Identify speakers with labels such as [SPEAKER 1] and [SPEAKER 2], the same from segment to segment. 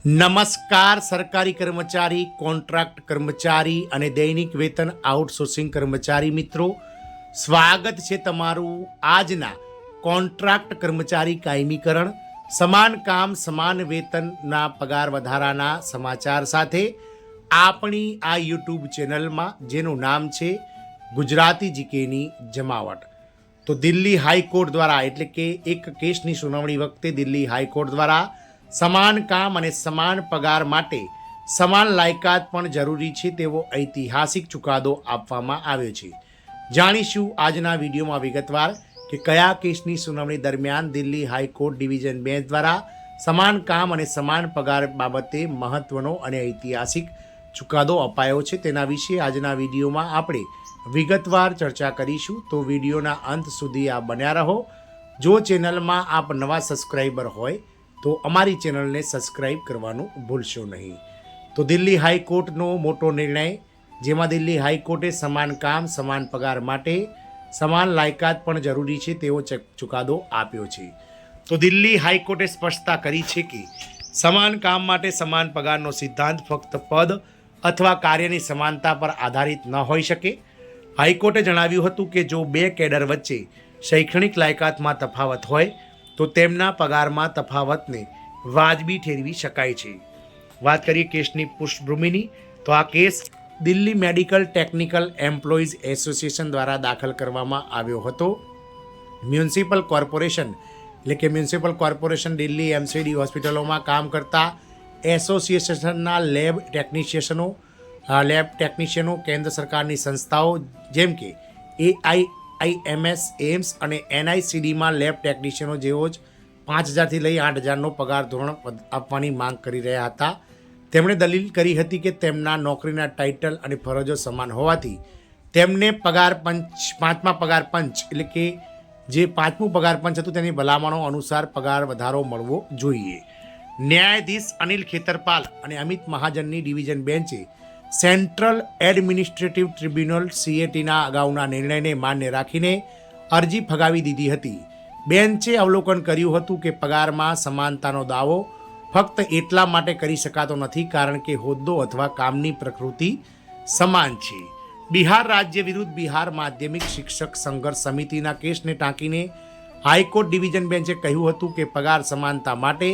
[SPEAKER 1] નમસ્કાર. સરકારી કર્મચારી, કોન્ટ્રાક્ટ કર્મચારી અને દૈનિક વેતન આઉટસોર્સિંગ કર્મચારી મિત્રો, સ્વાગત છે તમારું આજના કોન્ટ્રાક્ટ કર્મચારી કાયમીકરણ સમાન કામ સમાન વેતનના પગાર વધારાના સમાચાર સાથે આપણી આ યુટ્યુબ ચેનલમાં, જેનું નામ છે ગુજરાતી જીકેની જમાવટ. તો દિલ્હી હાઈકોર્ટ દ્વારા, એટલે કે એક કેસની સુનાવણી વખતે દિલ્હી હાઈકોર્ટ દ્વારા સમાન કામ અને સમાન પગાર માટે સમાન લાયકાત પણ જરૂરી છે તેવો ઐતિહાસિક ચુકાદો આપવામાં આવ્યો છે. જાણીશું આજના વિડીયોમાં વિગતવાર કે કયા કેસની સુનાવણી દરમિયાન દિલ્હી હાઈકોર્ટ ડિવિઝન બેન્ચ દ્વારા સમાન કામ અને સમાન પગાર બાબતે મહત્વનો અને ઐતિહાસિક ચુકાદો અપાયો છે. તેના વિશે આજના વિડીયોમાં આપણે વિગતવાર ચર્ચા કરીશું. તો વિડીયોના અંત સુધી આપ બન્યા રહો. જો ચેનલમાં આપ નવા સબસ્ક્રાઈબર હોય તો અમારી ચેનલને સબસ્ક્રાઈબ કરવાનું ભૂલશો નહીં. તો દિલ્હી હાઈકોર્ટનો મોટો નિર્ણય, જેમાં દિલ્હી હાઈકોર્ટે સમાન કામ સમાન પગાર માટે સમાન લાયકાત પણ જરૂરી છે તેવો ચુકાદો આપ્યો છે. તો દિલ્હી હાઈકોર્ટે સ્પષ્ટતા કરી છે કે સમાન કામ માટે સમાન પગારનો સિદ્ધાંત ફક્ત પદ અથવા કાર્યની સમાનતા પર આધારિત ન હોઈ શકે. હાઈકોર્ટે જણાવ્યું હતું કે જો બે કેડર વચ્ચે શૈક્ષણિક લાયકાતમાં તફાવત હોય તો તેમના પગારમાં તફાવતને વાજબી ઠેરવી શકાય છે. વાત કરીએ કેસની પૃષ્ઠભૂમિની, તો આ case Delhi medical technical employees association દ્વારા દાખલ કરવામાં આવ્યો હતો. મ્યુનિસિપલ કોર્પોરેશન, એટલે કે મ્યુનિસિપલ કોર્પોરેશન દિલ્હી એમસીડી હોસ્પિટલોમાં કામ કરતા એસોસિએશનના લેબ ટેકનિશિયનો કેન્દ્ર સરકારની સંસ્થાઓ જેમ કે AIIMS, એમ્સ અને NICDમાં લેબ ટેકનિશિયનો જેવો જ 5,000થી લઈ 8,000નો પગાર ધોરણ આપવાની માંગ કરી રહ્યા હતા. તેમણે દલીલ કરી હતી કે તેમના નોકરીના ટાઇટલ અને ફરજો સમાન હોવાથી તેમને પાંચમા પગાર પંચ, એટલે કે જે પાંચમું પગાર પંચ હતું તેની ભલામણો અનુસાર પગાર વધારો મળવો જોઈએ. ન્યાયાધીશ અનિલ ખેતરપાલ અને અમિત મહાજનની ડિવિઝન બેન્ચે સેન્ટ્રલ એડમિનિસ્ટ્રેટિવ ટ્રિબ્યુનલ CATના અગાઉના નિર્ણયને માન્ય રાખીને અરજી ફગાવી દીધી હતી. બેન્ચે અવલોકન કર્યું હતું કે પગારમાં સમાનતાનો દાવો ફક્ત એટલા માટે કરી શકાતો નથી કારણ કે હોદ્દો અથવા કામની પ્રકૃતિ સમાન છે. બિહાર રાજ્ય વિરુદ્ધ બિહાર માધ્યમિક શિક્ષક સંઘર્ષ સમિતિના કેસને ટાંકીને હાઈકોર્ટ ડિવિઝન બેન્ચે કહ્યું હતું કે પગાર સમાનતા માટે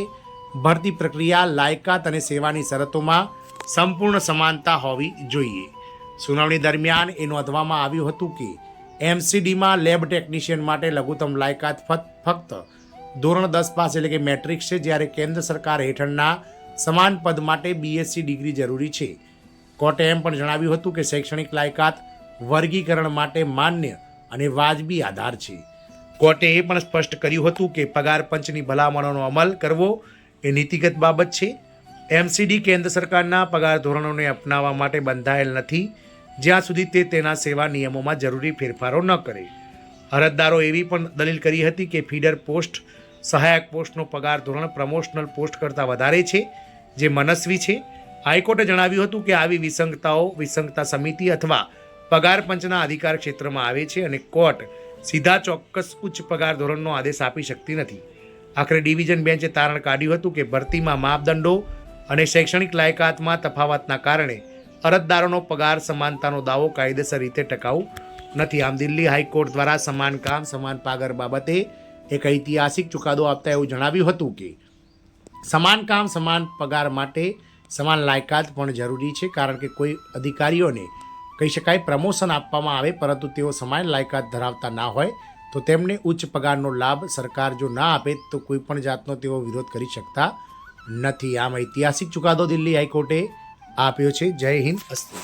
[SPEAKER 1] ભરતી પ્રક્રિયા, લાયકાત અને સેવાની શરતોમાં સંપૂર્ણ સમાનતા હોવી જોઈએ. સુનાવણી દરમિયાન એ નોંધવામાં આવ્યું હતું કે MCDમાં લેબ ટેકનિશિયન માટે લઘુત્તમ લાયકાત ફક્ત ધોરણ 10 પાસ, એટલે કે મેટ્રિક છે, જ્યારે કેન્દ્ર સરકાર હેઠળના સમાન પદ માટે BSc ડિગ્રી જરૂરી છે. કોર્ટે એમ પણ જણાવ્યું હતું કે શૈક્ષણિક લાયકાત વર્ગીકરણ માટે માન્ય અને વાજબી આધાર છે. કોર્ટે એ પણ સ્પષ્ટ કર્યું હતું કે પગાર પંચની ભલામણોનો અમલ કરવો એ નીતિગત બાબત છે. MCD કેન્દ્ર સરકારના પગાર ધોરણોને અપનાવવા માટે બંધાયેલ નથી જ્યાં સુધી તે તેના સેવા નિયમોમાં જરૂરી ફેરફારો ન કરે. અરજદારો એવી પણ દલીલ કરી હતી કે ફીડર પોસ્ટ, સહાયક પોસ્ટનો પગાર ધોરણ પ્રમોશનલ પોસ્ટ કરતાં વધારે છે, જે મનસ્વી છે. હાઈકોર્ટે જણાવ્યું હતું કે આવી વિસંગતા સમિતિ અથવા પગાર પંચના અધિકાર ક્ષેત્રમાં આવે છે અને કોર્ટ સીધા ચોક્કસ ઉચ્ચ પગાર ધોરણનો આદેશ આપી શકતી નથી. આખરે ડિવિઝન બેન્ચે તારણ કાઢ્યું હતું કે ભરતીમાં માપદંડો અને શૈક્ષણિક લાયકાતમાં તફાવતના કારણે અરજદારોનો પગાર સમાનતાનો દાવો કાયદેસર રીતે ટકાઉ નથી. આમ દિલ્હી હાઈકોર્ટ દ્વારા સમાન કામ સમાન પગાર બાબતે એક ઐતિહાસિક ચુકાદો આપતા એવું જણાવ્યું હતું કે સમાન કામ સમાન પગાર માટે સમાન લાયકાત પણ જરૂરી છે, કારણ કે કોઈ અધિકારીઓને કહી શકાય પ્રમોશન આપવામાં આવે પરંતુ તેઓ સમાન લાયકાત ધરાવતા ના હોય તો તેમને ઉચ્ચ પગારનો લાભ સરકાર જો ના આપે તો કોઈ પણ જાતનો તેઓ વિરોધ કરી શકતા નથી. આમ ઐતિહાસિક ચુકાદો દિલ્હી હાઈકોર્ટે આપ્યો છે. જય હિન્દ, અસ્તુ.